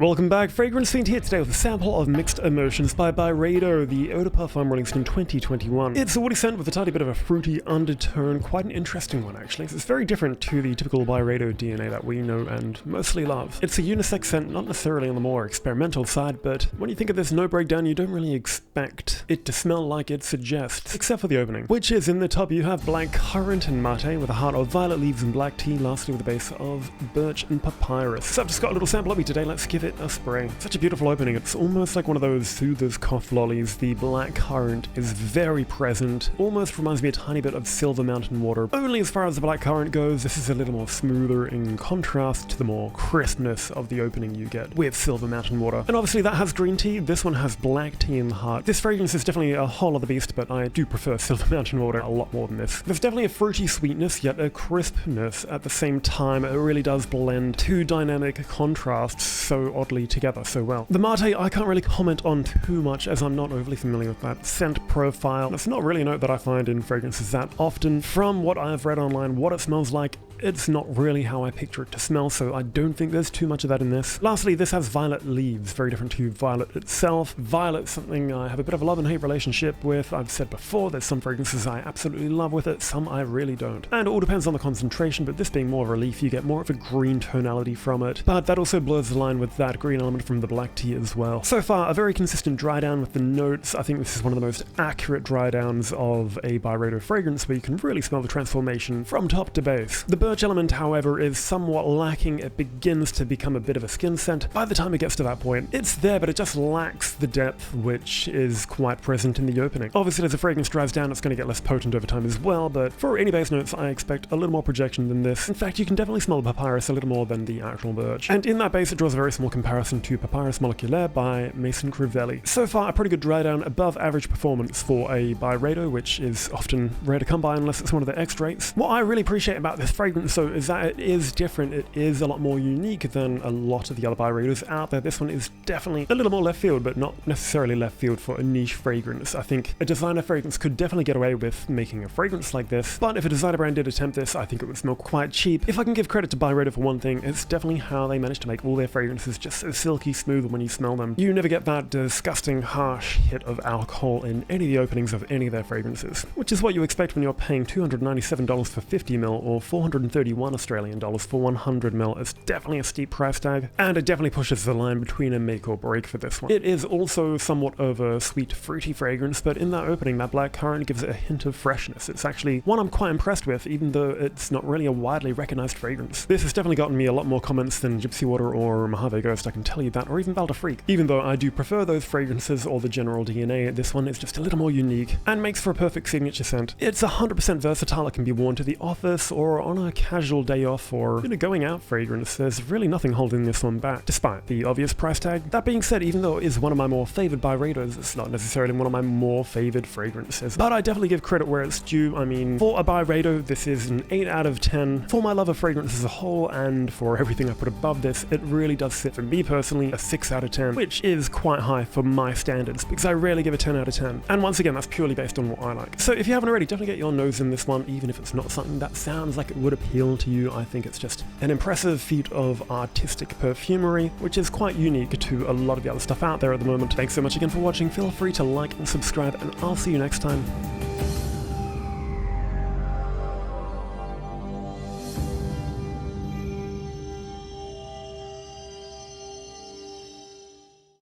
Welcome back, Fragrance Fiend here today with a sample of Mixed Emotions by Byredo, the eau de parfum released in 2021. It's a woody scent with a tiny bit of a fruity undertone, quite an interesting one actually. It's very different to the typical Byredo DNA that we know and mostly love. It's a unisex scent, not necessarily on the more experimental side, but when you think of this no breakdown, you don't really expect it to smell like it suggests, except for the opening, which is in the top you have black currant and Maté with a heart of violet leaves and black tea, lastly with a base of birch and papyrus. So I've just got a little sample of me today, let's give it a spray. Such a beautiful opening. It's almost like one of those soothers cough lollies. The black currant is very present. Almost reminds me a tiny bit of Silver Mountain water. Only as far as the black currant goes, this is a little more smoother in contrast to the more crispness of the opening you get with Silver Mountain water. And obviously that has green tea. This one has black tea in the heart. This fragrance is definitely a whole other beast, but I do prefer Silver Mountain water a lot more than this. There's definitely a fruity sweetness, yet a crispness at the same time. It really does blend two dynamic contrasts so oddly together so well. The Maté I can't really comment on too much as I'm not overly familiar with that scent profile. It's not really a note that I find in fragrances that often. From what I've read online, what it smells like, it's not really how I picture it to smell, so I don't think there's too much of that in this. Lastly, this has violet leaves, very different to violet itself. Violet's something I have a bit of a love and hate relationship with. I've said before, there's some fragrances I absolutely love with it, some I really don't. And it all depends on the concentration, but this being more of a leaf, you get more of a green tonality from it. But that also blurs the line with that green element from the black tea as well. So far, a very consistent dry down with the notes. I think this is one of the most accurate dry downs of a Byredo fragrance where you can really smell the transformation from top to base. The birch element, however, is somewhat lacking. It begins to become a bit of a skin scent. By the time it gets to that point, it's there, but it just lacks the depth which is quite present in the opening. Obviously, as the fragrance dries down, it's going to get less potent over time as well, but for any base notes, I expect a little more projection than this. In fact, you can definitely smell the papyrus a little more than the actual birch. And in that base, it draws a very small comparison to Papyrus Moleculaire by Mason Crivelli. So far, a pretty good dry down, above average performance for a Byredo, which is often rare to come by unless it's one of the extracts. What I really appreciate about this fragrance, though, is that it is different. It is a lot more unique than a lot of the other Byredos out there. This one is definitely a little more left field, but not necessarily left field for a niche fragrance. I think a designer fragrance could definitely get away with making a fragrance like this, but if a designer brand did attempt this, I think it would smell quite cheap. If I can give credit to Byredo for one thing, it's definitely how they managed to make all their fragrances just so silky smooth when you smell them. You never get that disgusting, harsh hit of alcohol in any of the openings of any of their fragrances, which is what you expect when you're paying $297 for 50ml or $431 Australian dollars for 100ml. It's definitely a steep price tag, and it definitely pushes the line between a make or break for this one. It is also somewhat of a sweet, fruity fragrance, but in that opening, that black currant gives it a hint of freshness. It's actually one I'm quite impressed with, even though it's not really a widely recognized fragrance. This has definitely gotten me a lot more comments than Gypsy Water or Mojave Ghost, I can tell you that, or even Valda Freak. Even though I do prefer those fragrances or the general DNA, this one is just a little more unique and makes for a perfect signature scent. It's 100% versatile. It can be worn to the office or on a casual day off or in a going out fragrance. There's really nothing holding this one back, despite the obvious price tag. That being said, even though it is one of my more favored Byredos, it's not necessarily one of my more favored fragrances. But I definitely give credit where it's due. I mean, for a Byredo, this is an 8 out of 10. For my love of fragrance as a whole, and for everything I put above this, it really does sit, for me personally, a 6 out of 10, which is quite high for my standards, because I rarely give a 10 out of 10. And once again, that's purely based on what I like. So if you haven't already, definitely get your nose in this one, even if it's not something that sounds like it would appeal to you. I think it's just an impressive feat of artistic perfumery, which is quite unique to a lot of the other stuff out there at the moment. Thanks so much again for watching. Feel free to like and subscribe, and I'll see you next time.